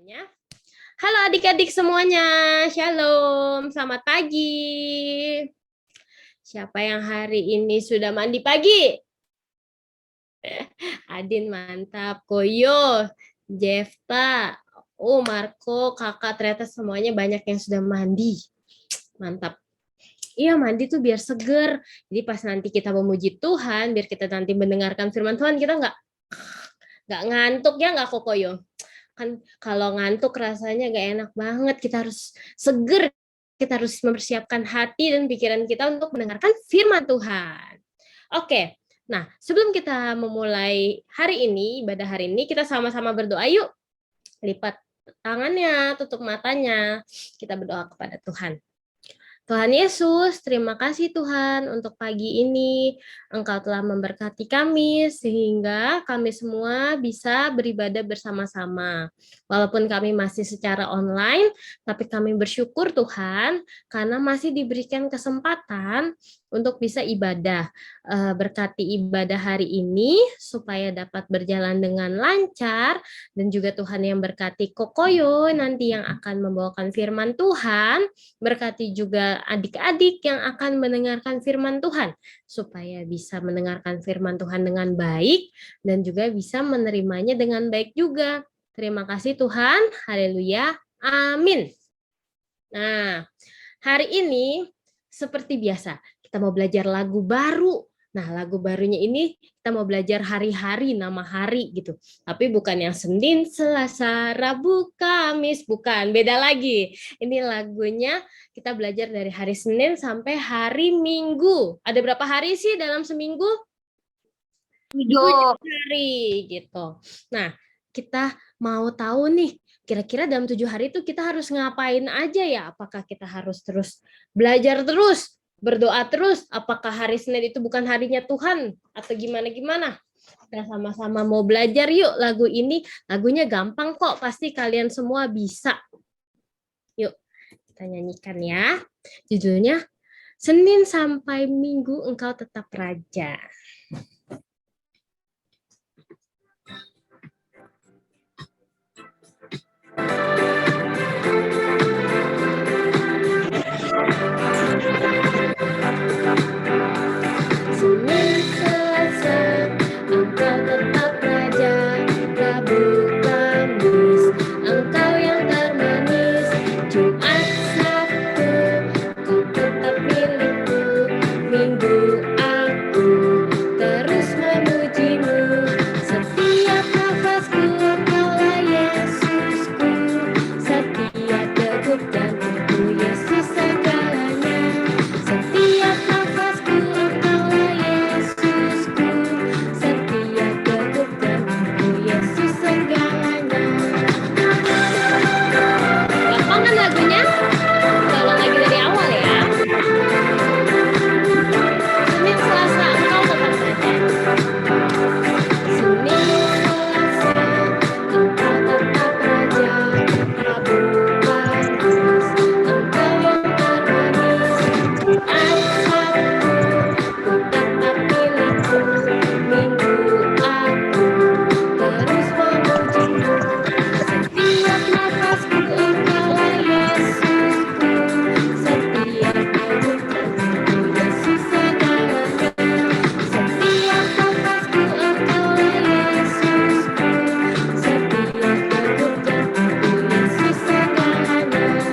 semuanya. Halo adik-adik semuanya, shalom, selamat pagi. Siapa yang hari ini sudah mandi pagi? Adin mantap, Koyo, Jefta, Marco, kakak, ternyata semuanya banyak yang sudah mandi. Mantap. Iya, mandi tuh biar seger. Jadi pas nanti kita memuji Tuhan, biar kita nanti mendengarkan firman Tuhan, kita nggak ngantuk ya, nggak Kokoyo? Kan kalau ngantuk rasanya gak enak banget, kita harus seger, kita harus mempersiapkan hati dan pikiran kita untuk mendengarkan firman Tuhan. Oke, nah sebelum kita memulai hari ini, ibadah hari ini, kita sama-sama berdoa yuk. Lipat tangannya, tutup matanya, kita berdoa kepada Tuhan. Tuhan Yesus, terima kasih Tuhan untuk pagi ini. Engkau telah memberkati kami sehingga kami semua bisa beribadah bersama-sama. Walaupun kami masih secara online, tapi kami bersyukur Tuhan karena masih diberikan kesempatan untuk bisa ibadah. Berkati ibadah hari ini supaya dapat berjalan dengan lancar, dan juga Tuhan yang berkati Kokoyo nanti yang akan membawakan firman Tuhan. Berkati juga adik-adik yang akan mendengarkan firman Tuhan, supaya bisa mendengarkan firman Tuhan dengan baik dan juga bisa menerimanya dengan baik juga. Terima kasih Tuhan, haleluya, amin. Nah, hari ini seperti biasa, kita mau belajar lagu baru. Nah, lagu barunya ini kita mau belajar hari-hari, nama hari gitu. Tapi bukan yang Senin, Selasa, Rabu, Kamis, bukan. Beda lagi. Ini lagunya kita belajar dari hari Senin sampai hari Minggu. Ada berapa hari sih dalam seminggu? 7 hari gitu. Nah, kita mau tahu nih, kira-kira dalam 7 hari itu kita harus ngapain aja ya? Apakah kita harus terus belajar terus, berdoa terus? Apakah hari Senin itu bukan harinya Tuhan? Atau gimana-gimana? Kita sama-sama mau belajar yuk lagu ini. Lagunya gampang kok, pasti kalian semua bisa. Yuk, kita nyanyikan ya. Judulnya, Senin sampai Minggu Engkau Tetap Raja. Senin, Selasa, Engkau tetap Raja. Rabu, Kamis, Engkau yang termanis. Jumat, Sabtu, Kau tetap milikku. Minggu, aku terus memujimu. Setiap nafasku, Engkaulah Yesusku. Setiap degup jantungku, Yesus segalanya. Setiap nafasku, Engkaulah Yesusku. Setiap degup jantungku, Yesus segalanya. Gampang kan lagunya? Kita ulang lagi dari awal ya. Senin, Selasa, Engkau tetap Raja. Senin, Selasa, Engkau tetap Raja. Rabu, Kamis, Engkau yang termanis. Jumat, Sabtu, Kau tetap milikku. Minggu, aku terus memujimu. Setiap nafasku, Engkaulah Yesusku. Setiap degup jantungku, Yesus segalanya. Setiap nafasku, Engkaulah Yesusku. Setiap degup jantungku, Yesus segalanya.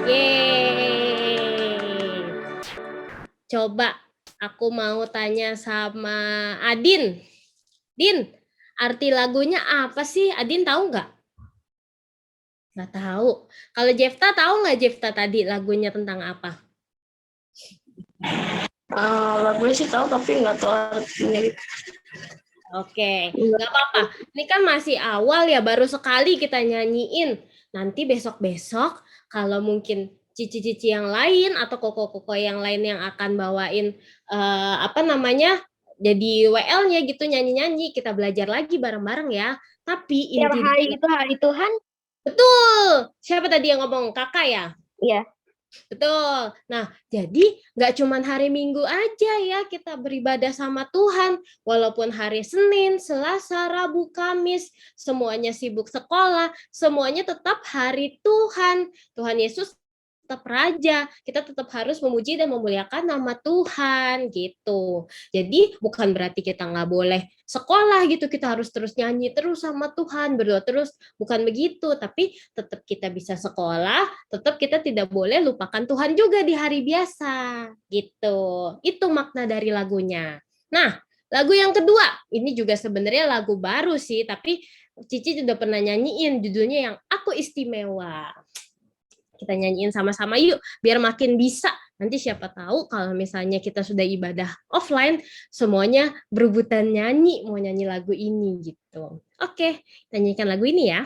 Yeay. Coba aku mau tanya sama Adin. Din, arti lagunya apa sih? Adin tahu nggak? Nggak tahu. Kalau Jefta tahu nggak Jefta tadi lagunya tentang apa? Lagunya sih tahu tapi nggak tahu artinya. Oke, nggak apa-apa. Ini kan masih awal ya, baru sekali kita nyanyiin. Nanti besok-besok kalau mungkin cici-cici yang lain atau koko-koko yang lain yang akan bawain apa namanya, jadi WL-nya gitu nyanyi-nyanyi, kita belajar lagi bareng-bareng ya. Tapi Tiap inti hari itu hari Tuhan. betul. Siapa tadi yang ngomong? Kakak ya? Iya. Betul. Nah, jadi nggak cuma hari Minggu aja ya kita beribadah sama Tuhan. Walaupun hari Senin, Selasa, Rabu, Kamis, semuanya sibuk sekolah, semuanya tetap hari Tuhan. Tuhan Yesus tetap raja. Kita tetap harus memuji dan memuliakan nama Tuhan gitu. Jadi bukan berarti kita nggak boleh sekolah gitu, kita harus terus nyanyi terus sama Tuhan, berdoa terus. Bukan begitu, tapi tetap kita bisa sekolah, tetap kita tidak boleh lupakan Tuhan juga di hari biasa gitu. Itu makna dari lagunya. Nah, lagu yang kedua ini juga sebenarnya lagu baru sih, tapi Cici sudah pernah nyanyiin, judulnya yang Aku Istimewa. Kita nyanyiin sama-sama yuk biar makin bisa. Nanti siapa tahu kalau misalnya kita sudah ibadah offline, semuanya berebutan nyanyi, mau nyanyi lagu ini gitu. Oke, kita nyanyikan lagu ini ya.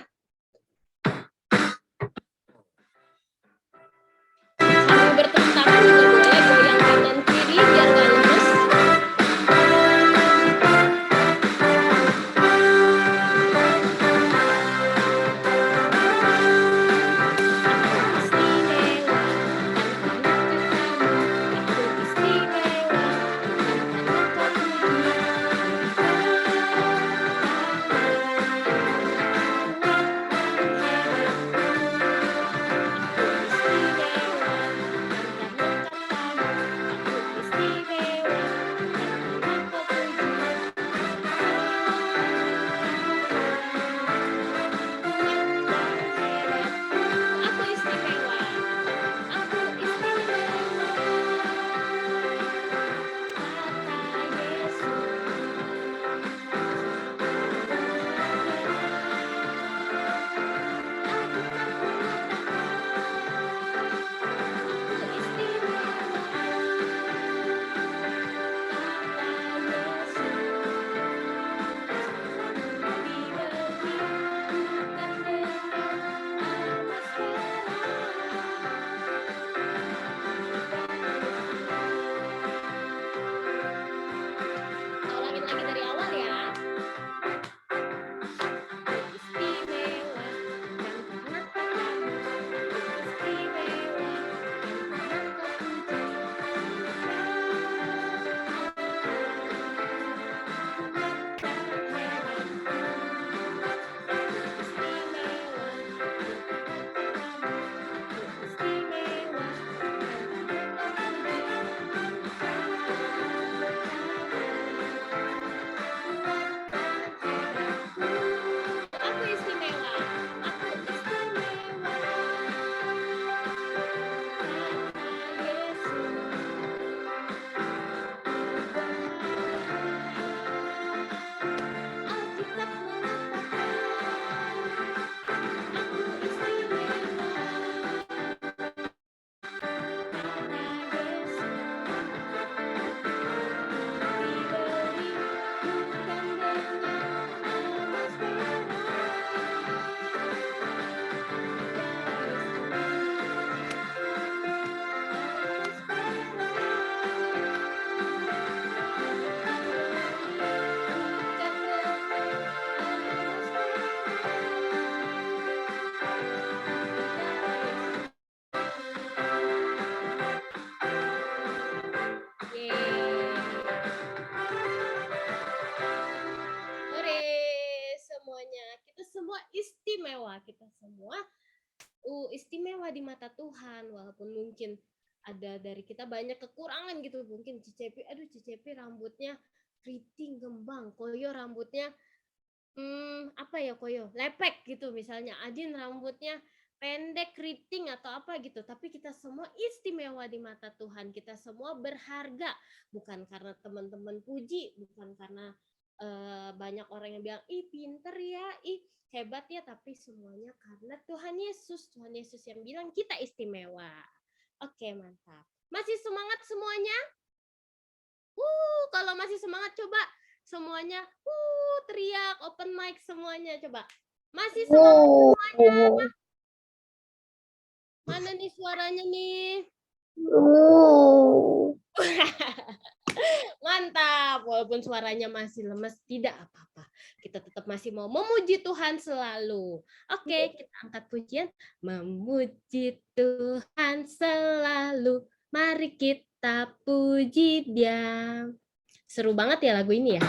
Sambil bertepuk tangan juga boleh, goyang kanan kiri biar gak lemes. Ulangin lagi dari awal ya. Istimewa, dan karena istimewa, dan Aku istimewa, aku istimewa, kata Yesus. Alkitab mengatakan, aku istimewa, kata Yesus. Diberi bukan dengan emas Hore, semuanya. Kita semua istimewa. Kita semua istimewa di mata Tuhan. Walaupun mungkin ada dari kita banyak kekurangan gitu. Mungkin Cicepi, aduh Cicepi rambutnya keriting, gembang. Koyo rambutnya apa ya Koyo? Lepek gitu misalnya. Adin rambutnya pendek, keriting atau apa gitu. Tapi kita semua istimewa di mata Tuhan. Kita semua berharga. Bukan karena teman-teman puji, bukan karena banyak orang yang bilang, ih pinter ya, ih hebat ya, tapi semuanya karena Tuhan Yesus. Tuhan Yesus yang bilang kita istimewa. Oke, mantap. Masih semangat semuanya? Kalau masih semangat coba semuanya teriak, open mic semuanya. Coba. Masih semangat semuanya. Mana nih suaranya nih? Mantap, walaupun suaranya masih lemes, tidak apa-apa. Kita tetap masih mau memuji Tuhan selalu. Oke, kita angkat pujian. Memuji Tuhan selalu, mari kita puji Dia. Seru banget ya lagu ini ya.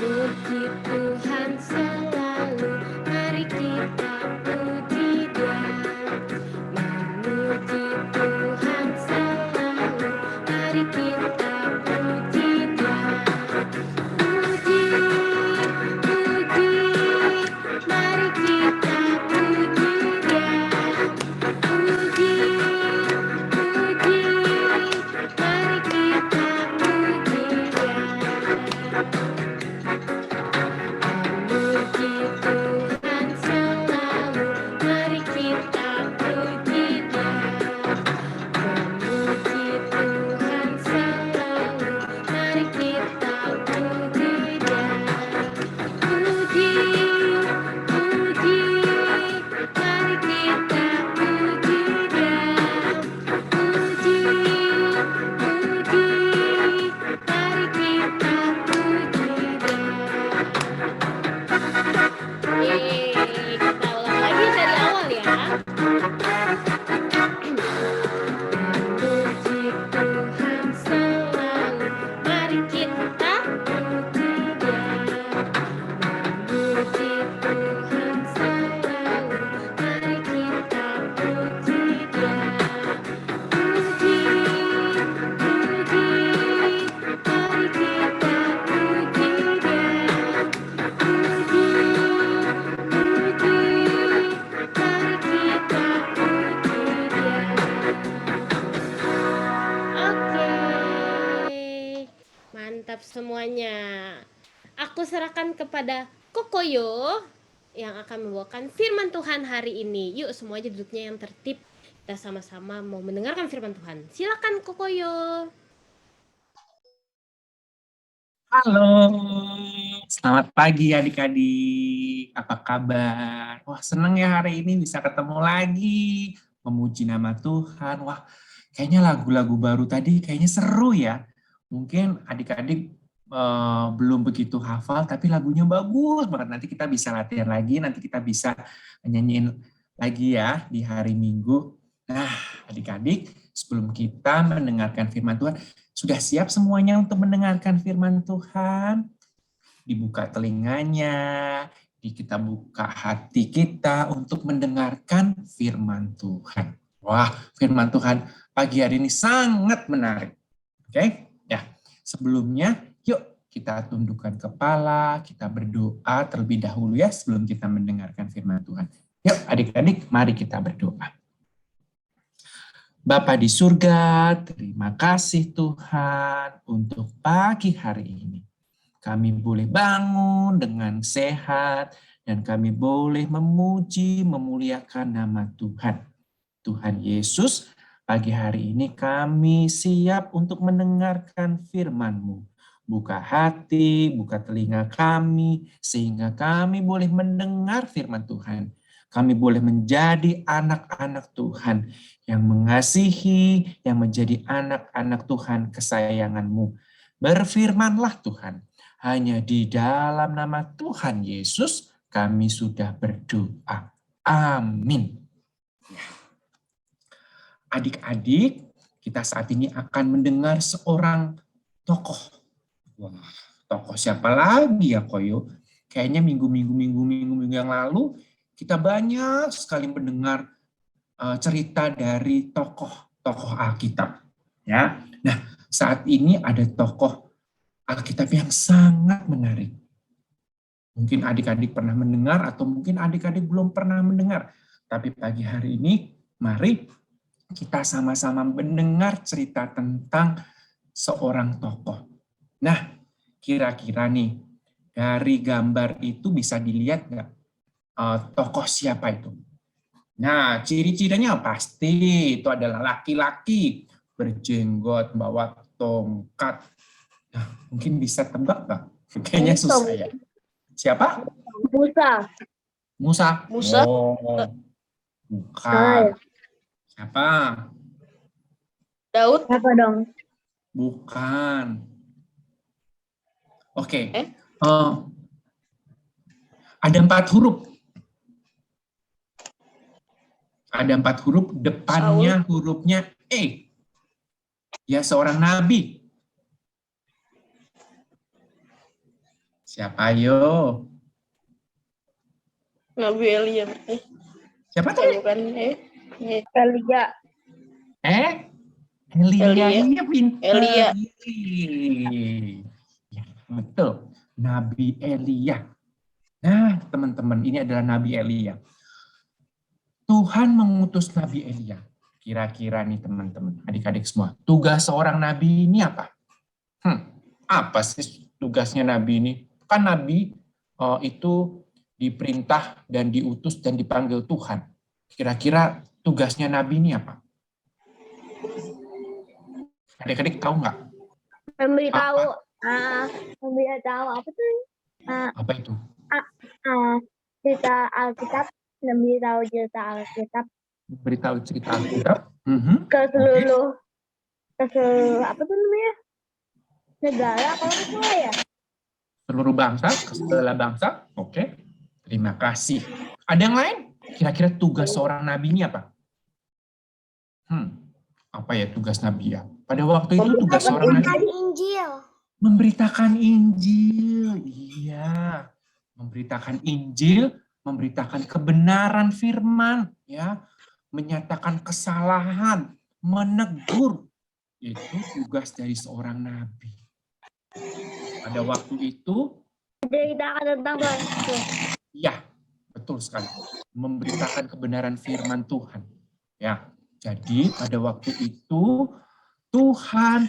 Memuji Tuhan selalu, mari kita puji Dia. Memuji Tuhan selalu, mari kita puji Dia. Puji, puji, mari kita puji Dia. Puji, puji, mari kita puji Dia. Memuji Tuhan selalu, mari kita puji Dia. Memuji Tuhan selalu, mari kita puji Dia. Puji, puji, mari kita puji Dia. Puji, puji, mari kita puji Dia. Yeay, kita ulang lagi dari awal ya. Memuji Tuhan selalu, mari kita puji Dia. Memuji Tuhan selalu, mari kita puji Dia. Puji, puji, mari kita puji Dia. Puji, puji, mari kita puji Dia. Oke, mantap semuanya. Aku serahkan kepada Kokoyo yang akan membawakan firman Tuhan hari ini. Yuk semuanya duduknya yang tertib. Kita sama-sama mau mendengarkan firman Tuhan. Silakan Kokoyo. Halo, selamat pagi adik-adik. Apa kabar? Wah, senang ya hari ini bisa ketemu lagi, memuji nama Tuhan. Wah, kayaknya lagu-lagu baru tadi kayaknya seru ya. Mungkin adik-adik belum begitu hafal, tapi lagunya bagus banget. Nanti kita bisa latihan lagi, nanti kita bisa nyanyiin lagi ya di hari Minggu. Nah, adik-adik, sebelum kita mendengarkan firman Tuhan, sudah siap semuanya untuk mendengarkan firman Tuhan? Dibuka telinganya, kita buka hati kita untuk mendengarkan firman Tuhan. Wah, firman Tuhan pagi hari ini sangat menarik. Oke? Ya. Sebelumnya, yuk kita tundukkan kepala, kita berdoa terlebih dahulu ya sebelum kita mendengarkan firman Tuhan. Yuk adik-adik, mari kita berdoa. Bapa di surga, terima kasih Tuhan untuk pagi hari ini. Kami boleh bangun dengan sehat dan kami boleh memuji, memuliakan nama Tuhan. Tuhan Yesus, pagi hari ini kami siap untuk mendengarkan firman-Mu. Buka hati, buka telinga kami, sehingga kami boleh mendengar firman Tuhan. Kami boleh menjadi anak-anak Tuhan yang mengasihi, yang menjadi anak-anak Tuhan kesayangan-Mu. Berfirmanlah Tuhan, hanya di dalam nama Tuhan Yesus kami sudah berdoa. Amin. Adik-adik, kita saat ini akan mendengar seorang tokoh. Wah, tokoh siapa lagi ya Koyo? Kayaknya minggu yang lalu kita banyak sekali mendengar cerita dari tokoh Alkitab. Ya, nah saat ini ada tokoh Alkitab yang sangat menarik. Mungkin adik-adik pernah mendengar atau mungkin adik-adik belum pernah mendengar. Tapi pagi hari ini, mari kita sama-sama mendengar cerita tentang seorang tokoh. Nah, kira-kira nih, dari gambar itu bisa dilihat nggak tokoh siapa itu? Nah, ciri-cirinya pasti itu adalah laki-laki berjenggot, bawa tongkat. Nah, mungkin bisa tebak nggak? Kayaknya susah ya. Siapa? Musa. Musa? Musa? Oh, Salah ya? bukan. Siapa? Daud? Apa dong? Bukan. Oke. Eh? Ada 4 huruf. Ada 4 huruf, depannya hurufnya E. Ya, seorang nabi. Siapa yo? Nabi Elia. Siapa tadi? Bukan. Elia. Elia, iya pintar. Elia. Ya, betul. Nabi Elia. Nah, teman-teman, ini adalah Nabi Elia. Tuhan mengutus Nabi Elia. Kira-kira nih teman-teman, adik-adik semua, tugas seorang nabi ini apa? Apa sih tugasnya nabi ini? Kan nabi itu diperintah dan diutus dan dipanggil Tuhan. Kira-kira tugasnya nabi ini apa? Adik-adik tahu nggak? Memberitahu. Memberitahu apa tuh? Apa itu? Cerita Alkitab. Memberitahu cerita Alkitab. Beritahu cerita Alkitab. Ke seluruh apa tuh namanya? Negara kalau nggak salah ya? Seluruh bangsa, ke segala bangsa. Oke. Terima kasih. Ada yang lain? Kira-kira tugas seorang nabi ini apa? Apa ya tugas nabi ya? Pada waktu itu tugas seorang nabi Injil. memberitakan Injil. Iya. Memberitakan Injil, memberitakan kebenaran firman, ya. Menyatakan kesalahan, menegur. Itu tugas dari seorang nabi. Pada waktu itu Ceritakan tentang Tuhan. ya, betul sekali. Memberitakan kebenaran firman Tuhan. Ya, jadi pada waktu itu Tuhan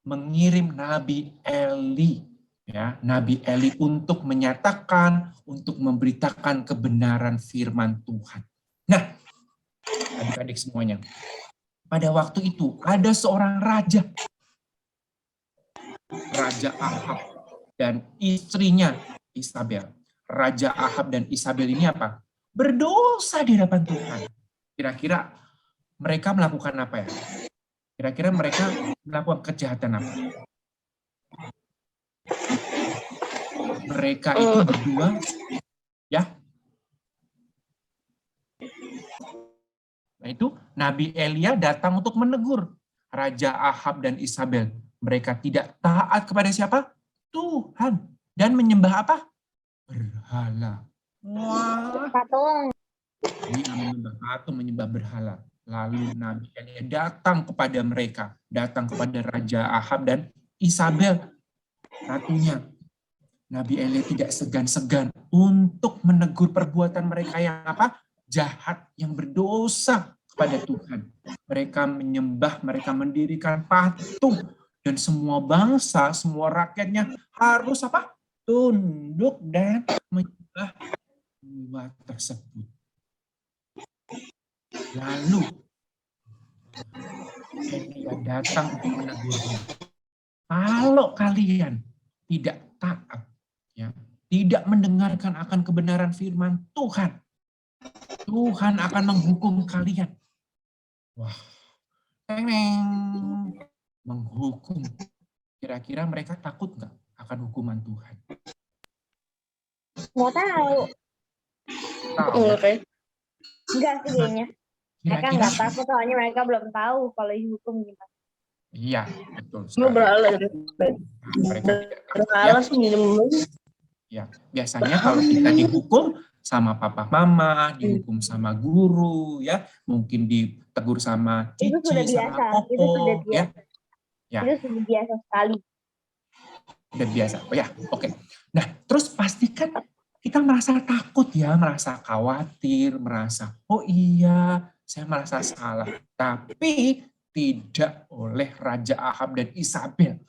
mengirim Nabi Eli, ya, Nabi Eli untuk menyatakan, untuk memberitakan kebenaran firman Tuhan. Nah, adik-adik semuanya, pada waktu itu ada seorang raja, Raja Ahab dan istrinya Isabel. Raja Ahab dan Isabel ini apa? Berdosa di hadapan Tuhan. Kira-kira mereka melakukan apa ya? Kira-kira mereka melakukan kejahatan apa? Mereka itu berdua, ya. Nah itu Nabi Elia datang untuk menegur Raja Ahab dan Isabel. Mereka tidak taat kepada siapa? Tuhan. Dan menyembah apa? Berhala. Wah. Patung. Dia menyembah patung, menyembah berhala. Lalu Nabi Elia datang kepada mereka. Datang kepada Raja Ahab dan Isabel. Ratunya. Nabi Elia tidak segan-segan untuk menegur perbuatan mereka yang apa? Jahat, yang berdosa kepada Tuhan. Mereka menyembah, mereka mendirikan patung. Dan semua bangsa, semua rakyatnya harus apa? Tunduk dan menyembah dewa tersebut. Lalu Elia datang untuk menegurnya. Kalau kalian tidak taat, ya, tidak mendengarkan akan kebenaran firman Tuhan, Tuhan akan menghukum kalian. Wah, menghukum. Kira-kira mereka takut nggak akan hukuman Tuhan? Nggak tahu. Tahu. Enggak sih kayaknya. Mereka Kira-kira nggak takut soalnya mereka belum tahu kalau dihukum gimana. iya, betul Lu sekali. berhala. Mereka tidak takut, Berhala ya. sih minum. Ya, biasanya kalau kita dihukum sama papa mama, dihukum sama guru, ya, mungkin ditegur sama Itu sudah cici, sama biasa. Itu sudah popo, biasa. ya. Ya. Itu sudah biasa sekali. Udah biasa. Oh ya, oke. Nah, terus pastikan kita merasa takut ya, merasa khawatir, merasa, oh iya, saya merasa salah. Tapi tidak oleh Raja Ahab dan Isabel.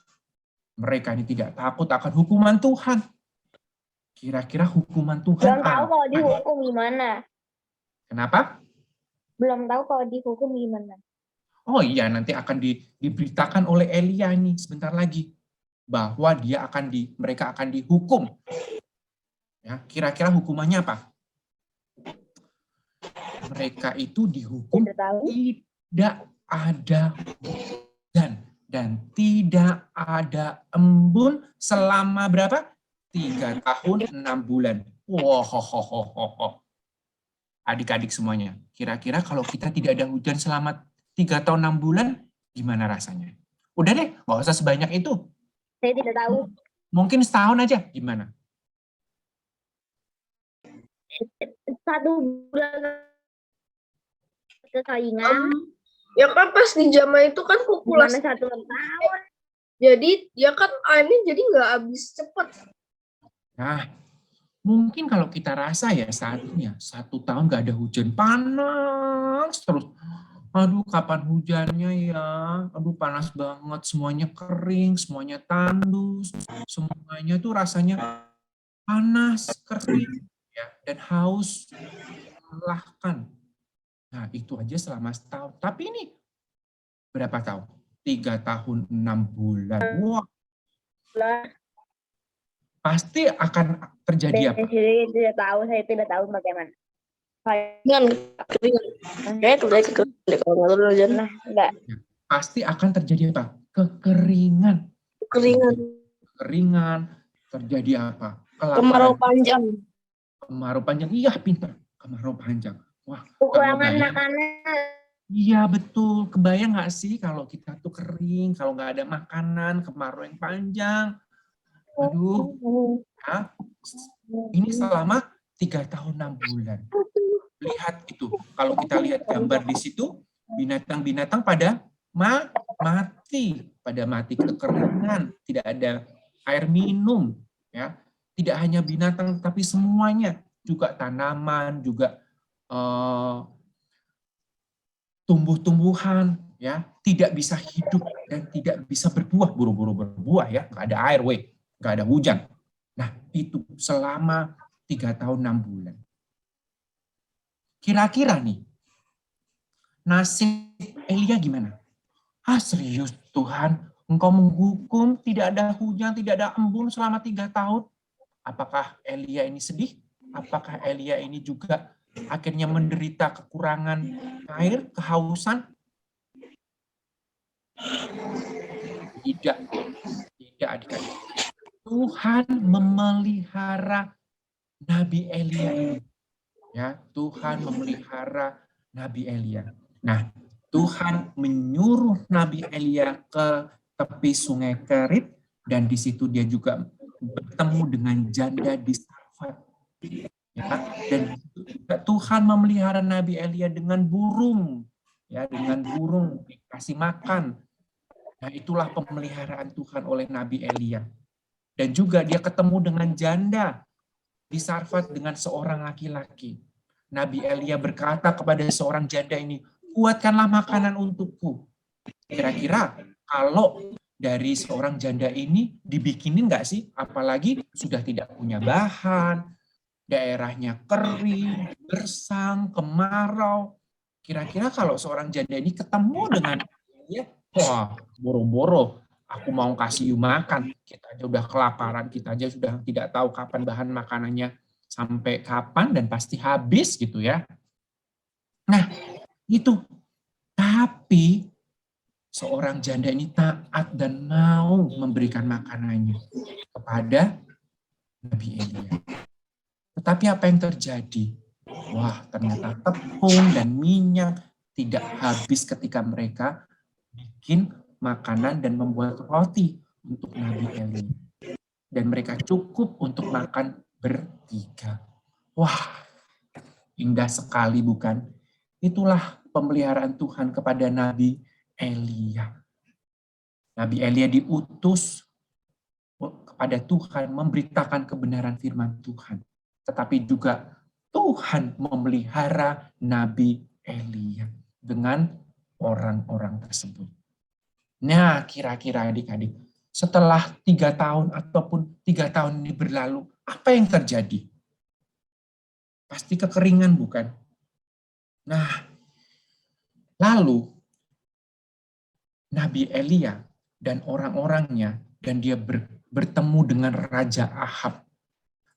Mereka ini tidak takut akan hukuman Tuhan. Kira-kira hukuman Tuhan Belum tahu apa? kalau dihukum gimana. Kenapa? Belum tahu kalau dihukum gimana. Oh iya, nanti akan diberitakan oleh Elia nih sebentar lagi bahwa mereka akan dihukum. Ya, kira-kira hukumannya apa? Mereka itu dihukum Tidak tahu. tidak ada dan tidak ada embun selama berapa? 3 tahun 6 bulan. Wow, adik-adik semuanya. Kira-kira kalau kita tidak ada hujan selama 3 tahun 6 bulan, gimana rasanya? Udah deh, nggak usah sebanyak itu. Saya tidak tahu. Mungkin setahun aja, gimana? 1 bulan kekeringan. Ya kan pas di Jama itu kan Gimana populasi. 1 tahun? Jadi ya kan airnya jadi nggak habis cepat. Nah, mungkin kalau kita rasa ya saat ini ya, 1 tahun nggak ada hujan, panas terus. Aduh, kapan hujannya ya? Aduh, panas banget, semuanya kering, semuanya tandus, semuanya tuh rasanya panas, kering, ya, dan haus, melelahkan. Nah, itu aja selama setahun. Tapi ini berapa tahun? 3 tahun 6 bulan. Wah, pasti akan terjadi apa? Saya tidak tahu bagaimana. Kan keringan. Kayak keringan kalau nggak tahu hujan. Nah, enggak. Pasti akan terjadi apa? Kekeringan. Keringan. Kekeringan, terjadi apa? Kemarau panjang. Kemarau panjang, iya pintar. Kemarau panjang. Wah, Kekurangan makanan. iya betul. Kebayang nggak sih kalau kita tuh kering, kalau nggak ada makanan, kemarau yang panjang. Aduh, ya. Ini selama 3 tahun 6 bulan. Lihat itu, kalau kita lihat gambar di situ, binatang-binatang pada mati, kekeringan, tidak ada air minum, ya. Tidak hanya binatang, tapi semuanya, juga tanaman, juga tumbuh-tumbuhan, ya, tidak bisa hidup dan tidak bisa berbuah, buru-buru berbuah, ya, nggak ada air, nggak ada hujan. Nah, itu selama 3 tahun 6 bulan. Kira-kira nih, nasib Elia gimana? Serius Tuhan, Engkau menghukum, tidak ada hujan, tidak ada embun selama 3 tahun. Apakah Elia ini sedih? Apakah Elia ini juga akhirnya menderita kekurangan air, kehausan? Tidak adik-adik. Tuhan memelihara Nabi Elia ini. Ya, Tuhan memelihara Nabi Elia. Nah, Tuhan menyuruh Nabi Elia ke tepi sungai Kerit, dan di situ dia juga bertemu dengan janda di Sarfat. Ya, dan Tuhan memelihara Nabi Elia dengan burung, ya, dengan burung dikasih makan. Nah, itulah pemeliharaan Tuhan oleh Nabi Elia. Dan juga dia ketemu dengan janda di Sarfat dengan seorang laki-laki. Nabi Elia berkata kepada seorang janda ini, kuatkanlah makanan untukku. Kira-kira kalau dari seorang janda ini dibikinin nggak sih? Apalagi sudah tidak punya bahan, daerahnya kering, gersang, kemarau. Kira-kira kalau seorang janda ini ketemu dengan Elia, wah, boro-boro, aku mau kasih you makan. Kita aja udah kelaparan, kita aja sudah tidak tahu kapan bahan makanannya sampai kapan dan pasti habis gitu ya. Nah, itu. Tapi seorang janda ini taat dan mau memberikan makanannya kepada Nabi Elia. Tetapi apa yang terjadi? Wah, ternyata tepung dan minyak tidak habis ketika mereka bikin makanan dan membuat roti untuk Nabi Elia. Dan mereka cukup untuk makan bertiga. Wah, indah sekali bukan? Itulah pemeliharaan Tuhan kepada Nabi Elia. Nabi Elia diutus kepada Tuhan memberitakan kebenaran firman Tuhan. Tetapi juga Tuhan memelihara Nabi Elia dengan orang-orang tersebut. Nah, kira-kira adik-adik, setelah 3 tahun ataupun 3 tahun ini berlalu, apa yang terjadi? Pasti kekeringan, bukan? Nah, Lalu Nabi Elia dan orang-orangnya, dan dia bertemu dengan Raja Ahab.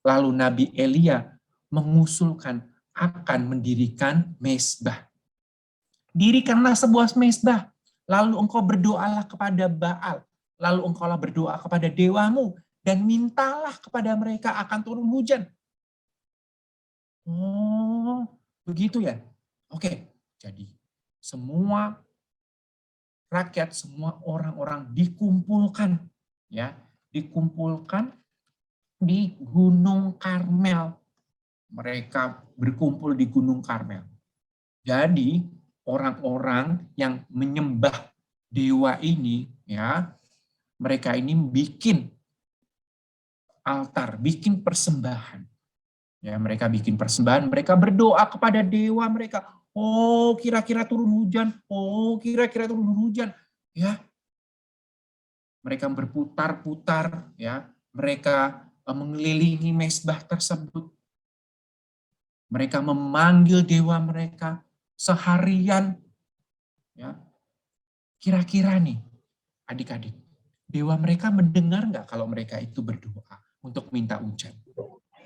Lalu Nabi Elia mengusulkan akan mendirikan mezbah. Dirikanlah sebuah mezbah, lalu engkau berdoalah kepada Baal, lalu engkaulah berdoa kepada dewamu, dan mintalah kepada mereka akan turun hujan. Oh, begitu ya? Oke, jadi semua rakyat, semua orang-orang dikumpulkan, ya, dikumpulkan di Gunung Karmel. Mereka berkumpul di Gunung Karmel. Jadi orang-orang yang menyembah dewa ini, ya, mereka ini bikin altar, bikin persembahan. Ya, mereka bikin persembahan, mereka berdoa kepada dewa mereka. Oh, kira-kira turun hujan. Oh, kira-kira turun hujan. Ya. Mereka berputar-putar, ya. Mereka mengelilingi mezbah tersebut. Mereka memanggil dewa mereka seharian. Ya. Kira-kira nih, adik-adik, dewa mereka mendengar nggak kalau mereka itu berdoa untuk minta hujan?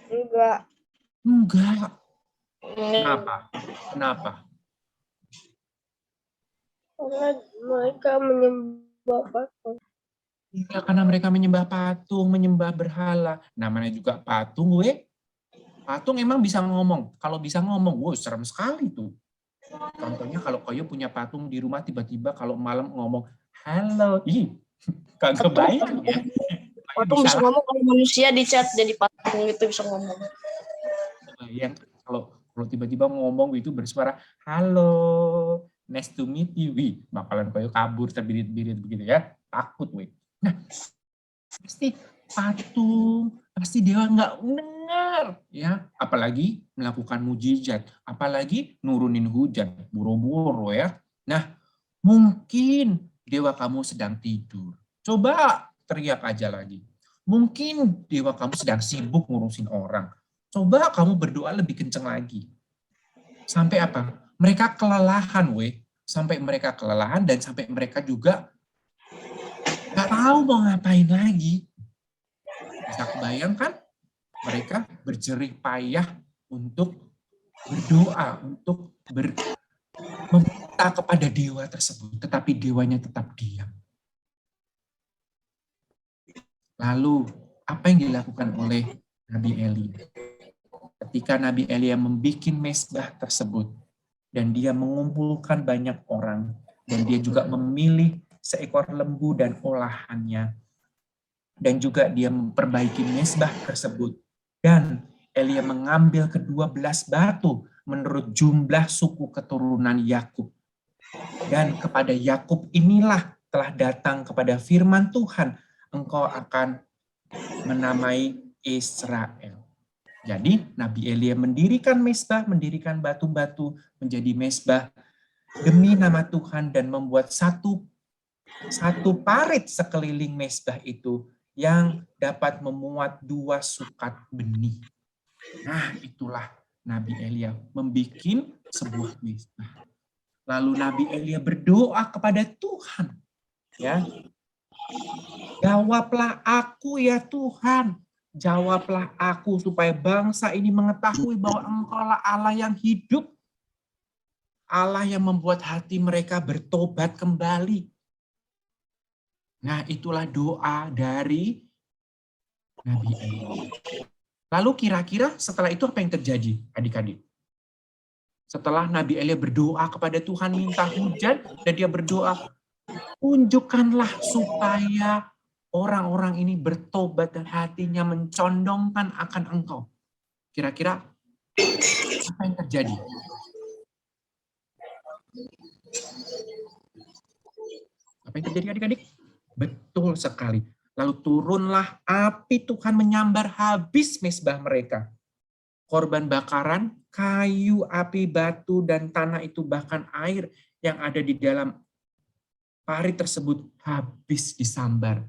Enggak. Enggak. Kenapa? Kenapa? Karena mereka menyembah patung. Iya, karena mereka menyembah patung, menyembah berhala. Namanya juga patung, Patung emang bisa ngomong. Kalau bisa ngomong, serem sekali tuh. Contohnya kalau Koyo punya patung di rumah, tiba-tiba kalau malam ngomong, halo, kagak bayang ya. Patung bisa ngomong, kalau manusia di chat jadi patung itu bisa ngomong. Yang kalau tiba-tiba ngomong itu bersuara, halo, nice to meet you, bakalan Koyo kabur terbirit-birit begitu ya, takut, Nah, pasti patung, pasti dewa nggak mendengar, ya, apalagi melakukan mujizat, apalagi nurunin hujan, buru-buru ya. Nah, mungkin dewa kamu sedang tidur. Coba teriak aja lagi. Mungkin dewa kamu sedang sibuk ngurusin orang. Coba kamu berdoa lebih kenceng lagi. Sampai apa? Mereka kelelahan, sampai mereka kelelahan dan sampai mereka juga nggak tahu mau ngapain lagi. Bisa kebayangkan? Mereka berjerih payah untuk berdoa, untuk meminta kepada dewa tersebut, tetapi dewanya tetap diam. Lalu, apa yang dilakukan oleh Nabi Elia? Ketika Nabi Elia membuat mezbah tersebut, dan dia mengumpulkan banyak orang, dan dia juga memilih seekor lembu dan olahannya, dan juga dia memperbaiki mezbah tersebut. Dan Elia mengambil ke-12 batu menurut jumlah suku keturunan Yakub. Dan kepada Yakub inilah telah datang kepada firman Tuhan, engkau akan menamai Israel. Jadi Nabi Elia mendirikan mezbah, mendirikan batu-batu menjadi mezbah demi nama Tuhan dan membuat satu parit sekeliling mezbah itu yang dapat memuat 2 sukat benih. Nah, itulah Nabi Elia membuat sebuah mezbah. Lalu Nabi Elia berdoa kepada Tuhan, ya. Jawablah aku ya Tuhan, jawablah aku supaya bangsa ini mengetahui bahwa Engkaulah Allah yang hidup, Allah yang membuat hati mereka bertobat kembali. Nah, itulah doa dari Nabi Elia. Lalu kira-kira setelah itu apa yang terjadi, adik-adik? Setelah Nabi Elia berdoa kepada Tuhan minta hujan, dan dia berdoa, tunjukkanlah supaya orang-orang ini bertobat dan hatinya mencondongkan akan Engkau. Kira-kira apa yang terjadi? Apa yang terjadi, adik-adik? Betul sekali. Lalu turunlah api Tuhan menyambar habis mezbah mereka. Korban bakaran, kayu, api, batu, dan tanah itu bahkan air yang ada di dalam parit tersebut habis disambar.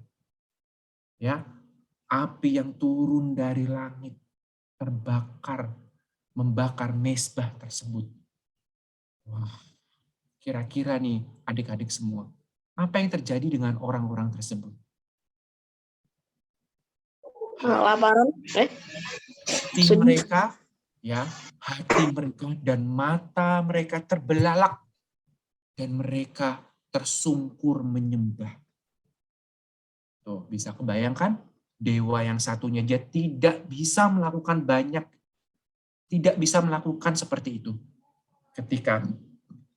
Ya, api yang turun dari langit terbakar, membakar mezbah tersebut. Wah, Kira-kira nih adik-adik semua, apa yang terjadi dengan orang-orang tersebut? Laparan. Hati Sedih. mereka, ya, hati mereka dan mata mereka terbelalak dan mereka tersungkur menyembah. Tuh, bisa kebayangkan? Dewa yang satunya dia tidak bisa melakukan banyak, tidak bisa melakukan seperti itu. Ketika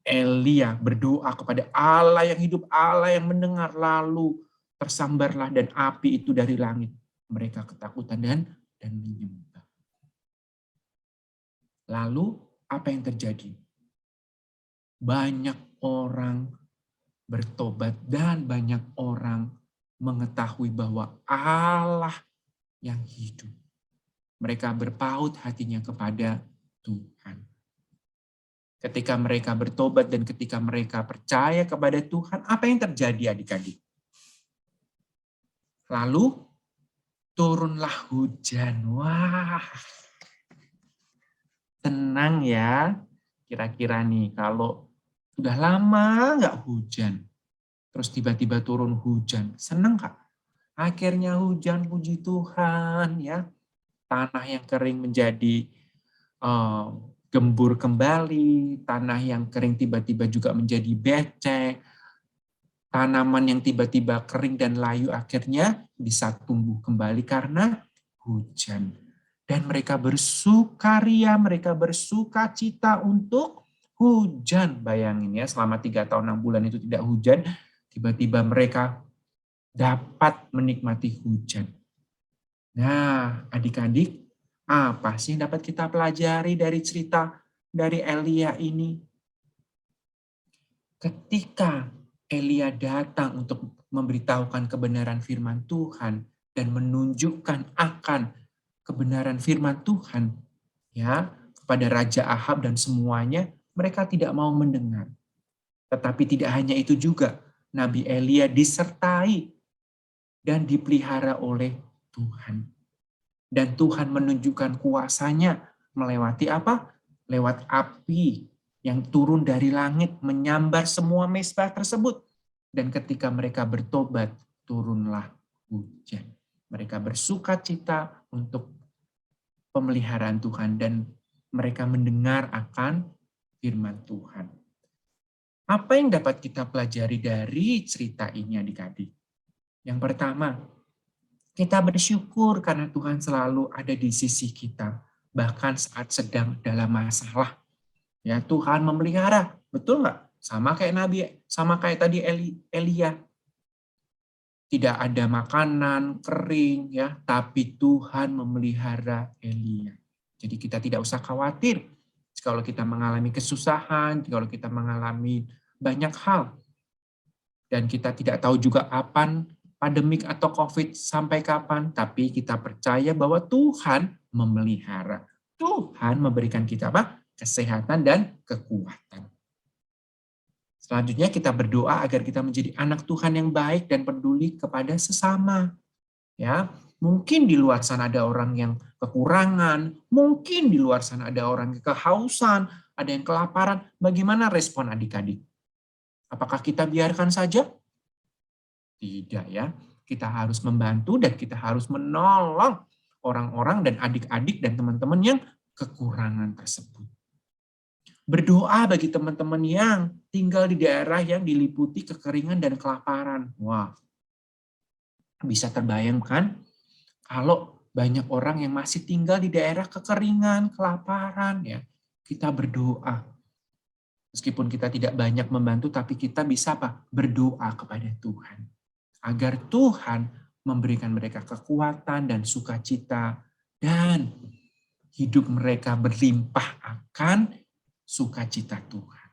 Elia berdoa kepada Allah yang hidup, Allah yang mendengar, lalu tersambarlah dan api itu dari langit. Mereka ketakutan dan menyembah. Lalu apa yang terjadi? Banyak orang bertobat dan banyak orang mengetahui bahwa Allah yang hidup. Mereka berpaut hatinya kepada Tuhan. Ketika mereka bertobat dan ketika mereka percaya kepada Tuhan, apa yang terjadi adik-adik? Lalu turunlah hujan. Wah, tenang ya. Kira-kira nih kalau sudah lama nggak hujan, terus tiba-tiba turun hujan, senang Kak? Akhirnya hujan, puji Tuhan ya. Tanah yang kering menjadi gembur kembali, tanah yang kering tiba-tiba juga menjadi becek, tanaman yang tiba-tiba kering dan layu akhirnya bisa tumbuh kembali karena hujan. Dan mereka bersukaria, mereka bersukacita untuk hujan. Bayangin ya, selama 3 tahun 6 bulan itu tidak hujan, tiba-tiba mereka dapat menikmati hujan. Nah, adik-adik, apa sih yang dapat kita pelajari dari cerita dari Elia ini? Ketika Elia datang untuk memberitahukan kebenaran firman Tuhan dan menunjukkan akan kebenaran firman Tuhan ya kepada Raja Ahab dan semuanya, mereka tidak mau mendengar. Tetapi tidak hanya itu juga, Nabi Elia disertai dan dipelihara oleh Tuhan. Dan Tuhan menunjukkan kuasanya melewati apa? Lewat api yang turun dari langit menyambar semua mezbah tersebut. Dan ketika mereka bertobat, turunlah hujan. Mereka bersukacita untuk pemeliharaan Tuhan dan mereka mendengar akan firman Tuhan. Apa yang dapat kita pelajari dari cerita ini adik-adik? Yang pertama, kita bersyukur karena Tuhan selalu ada di sisi kita, bahkan saat sedang dalam masalah. Ya, Tuhan memelihara, betul nggak? Sama kayak tadi Elia. Tidak ada makanan kering, ya, tapi Tuhan memelihara Elia. Jadi kita tidak usah khawatir kalau kita mengalami kesusahan, kalau kita mengalami banyak hal, dan kita tidak tahu juga kapan pandemik atau COVID sampai kapan, tapi kita percaya bahwa Tuhan memelihara. Tuhan memberikan kita apa? Kesehatan dan kekuatan. Selanjutnya kita berdoa agar kita menjadi anak Tuhan yang baik dan peduli kepada sesama. Ya, mungkin di luar sana ada orang yang kekurangan, mungkin di luar sana ada orang yang kehausan, ada yang kelaparan. Bagaimana respon adik-adik? Apakah kita biarkan saja? Tidak ya, kita harus membantu dan kita harus menolong orang-orang dan adik-adik dan teman-teman yang kekurangan tersebut. Berdoa bagi teman-teman yang tinggal di daerah yang diliputi kekeringan dan kelaparan. Wah, bisa terbayangkan kalau banyak orang yang masih tinggal di daerah kekeringan, kelaparan, ya kita berdoa. Meskipun kita tidak banyak membantu, tapi kita bisa apa? Berdoa kepada Tuhan. Agar Tuhan memberikan mereka kekuatan dan sukacita dan hidup mereka berlimpah akan sukacita Tuhan.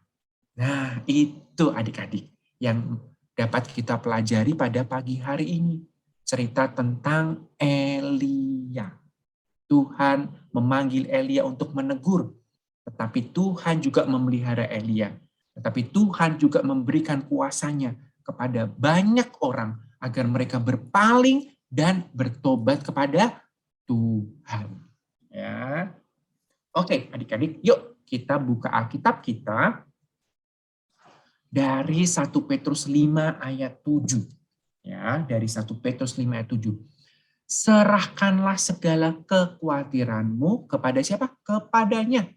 Nah, itu adik-adik yang dapat kita pelajari pada pagi hari ini. Cerita tentang Elia. Tuhan memanggil Elia untuk menegur, tetapi Tuhan juga memelihara Elia. Tetapi Tuhan juga memberikan kuasanya kepada banyak orang agar mereka berpaling dan bertobat kepada Tuhan. Ya. Oke, adik-adik, yuk kita buka Alkitab kita dari 1 Petrus 5 ayat 7. Ya, dari 1 Petrus 5 ayat 7. Serahkanlah segala kekhawatiranmu kepada siapa? Kepadanya.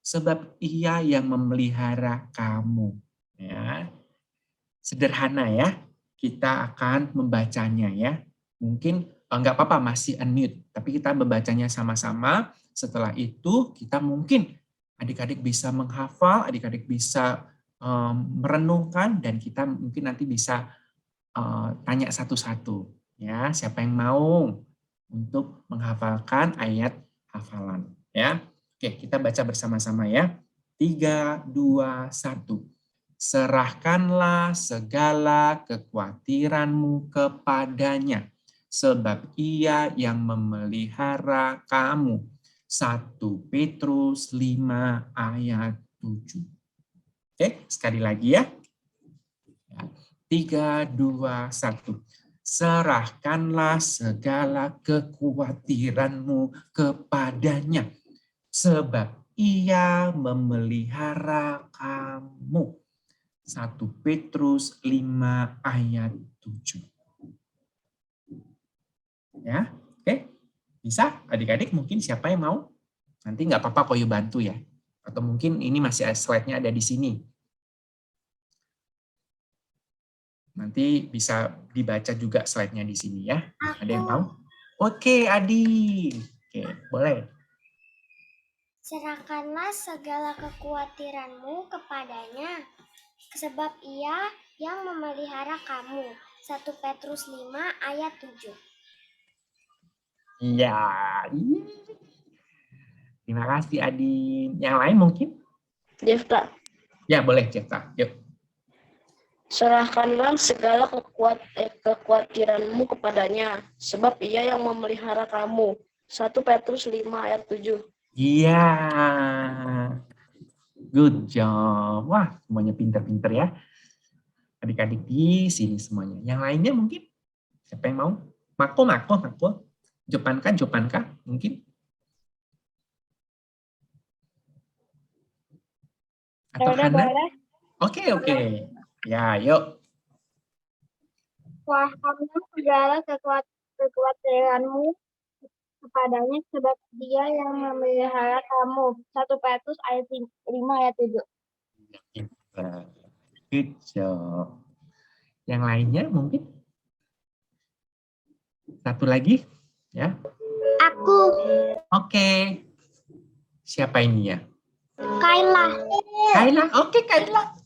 Sebab ia yang memelihara kamu. Ya. Sederhana ya. Kita akan membacanya ya. Mungkin enggak apa-apa masih unmute, tapi kita membacanya sama-sama. Setelah itu kita mungkin adik-adik bisa menghafal, adik-adik bisa merenungkan, dan kita mungkin nanti bisa tanya satu-satu. Ya, siapa yang mau untuk menghafalkan ayat hafalan? Ya, oke, kita baca bersama-sama ya. 3, 2, 1. Serahkanlah segala kekhawatiranmu kepadanya, sebab ia yang memelihara kamu. 1 Petrus 5 ayat 7. Oke, sekali lagi ya. 3, 2, 1. Serahkanlah segala kekhawatiranmu kepadanya, sebab ia memelihara kamu. 1 Petrus 5 ayat 7. Ya, oke. Bisa adik-adik mungkin siapa yang mau? Nanti nggak apa-apa Koyo bantu ya. Atau mungkin ini masih slide-nya ada di sini. Nanti bisa dibaca juga slide-nya di sini ya. Ada yang mau? Oke, Adi. Oke, boleh. Serahkanlah segala kekhawatiranmu kepadanya, sebab ia yang memelihara kamu. 1 Petrus 5 ayat 7. Iya. Terima kasih, Adi. Yang lain mungkin? Jefta, Ya, boleh, Ceta. Yuk. serahkanlah segala kekhawatiranmu kepadanya, sebab ia yang memelihara kamu. 1 Petrus 5 ayat 7. Iya. Good job. Wah, semuanya pinter-pinter ya. Adik-adik di sini semuanya. Yang lainnya mungkin? Siapa yang mau? Mako. Jopanka, mungkin? Atau Hana? Oke. Ya, yuk. Serahkanlah segala kekhawatiranmu kepadanya, sebab dia yang memelihara kamu. 1 Petrus ayat 5 ayat 7. Good job. Yang lainnya mungkin? Satu lagi, ya. Aku, Oke. Siapa ini ya? Kayla. Kayla. Oke, Kayla.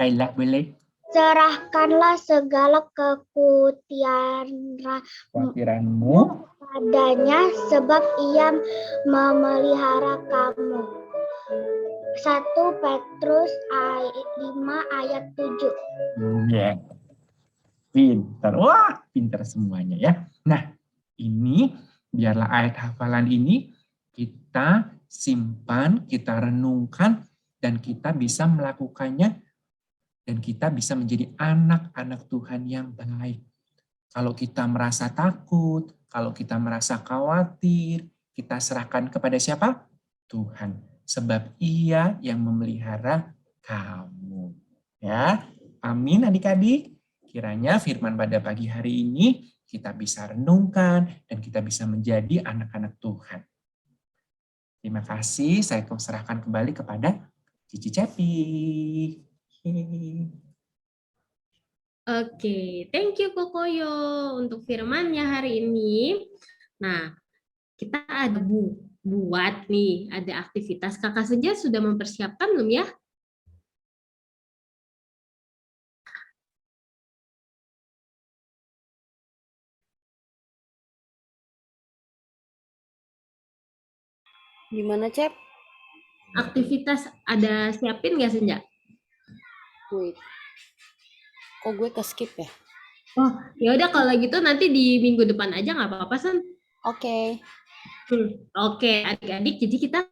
Kayla boleh. Serahkanlah segala kekhawatiranmu Kekhawatiranmu. sebab ia memelihara kamu. 1 Petrus 5 ayat 7. Ya. Pintar. Wah, pintar semuanya ya. Nah, ini biarlah ayat hafalan ini kita simpan, kita renungkan, dan kita bisa melakukannya, dan kita bisa menjadi anak-anak Tuhan yang baik. Kalau kita merasa takut, kalau kita merasa khawatir, kita serahkan kepada siapa? Tuhan. Sebab Ia yang memelihara kamu. Ya, amin adik-adik. Kiranya firman pada pagi hari ini kita bisa renungkan dan kita bisa menjadi anak-anak Tuhan. Terima kasih, saya serahkan kembali kepada Cici Cepi. Oke, thank you Kokoyo untuk firmannya hari ini. Nah, kita ada buat nih, ada aktivitas. Kakak Senja sudah mempersiapkan belum ya? Gimana, Cep? Aktivitas ada siapin nggak Senja? Wait. Kok gue ke skip ya? Oh, ya udah kalau gitu nanti di minggu depan aja nggak apa-apa, San. Oke. Oke, adik-adik, jadi kita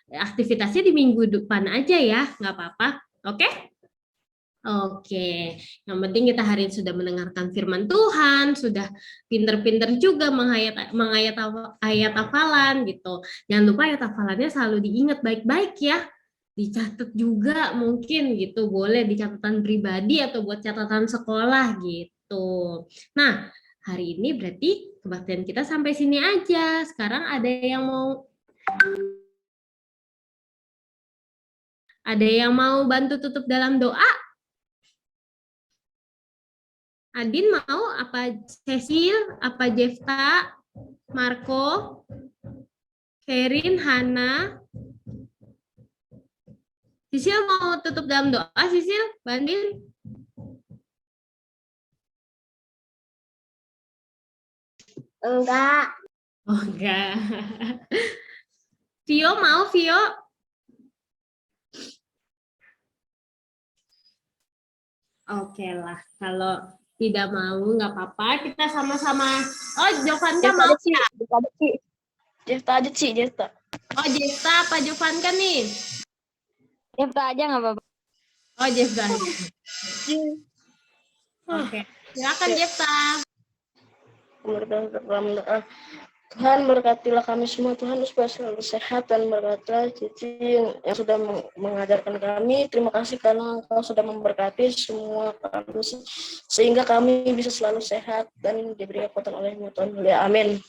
aktivitasnya di minggu depan aja ya, nggak apa-apa. Oke? Oke, yang penting kita hari ini sudah mendengarkan firman Tuhan, sudah pinter-pinter juga ayat hafalan gitu. Jangan lupa ayat hafalannya selalu diingat baik-baik ya. dicatat juga mungkin gitu, boleh di catatan pribadi atau buat catatan sekolah gitu. Nah, hari ini berarti kebaktian kita sampai sini aja. Sekarang ada yang mau bantu tutup dalam doa? Adin mau? Apa Cecil? Apa Jefta? Marco? Kerin? Hana? Sisil mau tutup dalam doa, Sisil? Bandin? Enggak. Oh, enggak. Vio mau, Vio? Oke lah, kalau tidak mau nggak apa-apa, kita sama-sama. Oh, Jovanka mau ya? Jefta aja sih, Jefta. Oh, Jefta apa Jovanka nih? Jefta aja nggak apa-apa. Oh, Jefta. Oke, silakan Jefta. Dalam doa. Tuhan berkatilah kami semua, Tuhan supaya selalu sehat dan berkatilah Cici yang sudah mengajarkan kami. Terima kasih karena Engkau sudah memberkati semua kami sehingga kami bisa selalu sehat dan diberi kekuatan oleh-Mu Tuhan. Amin.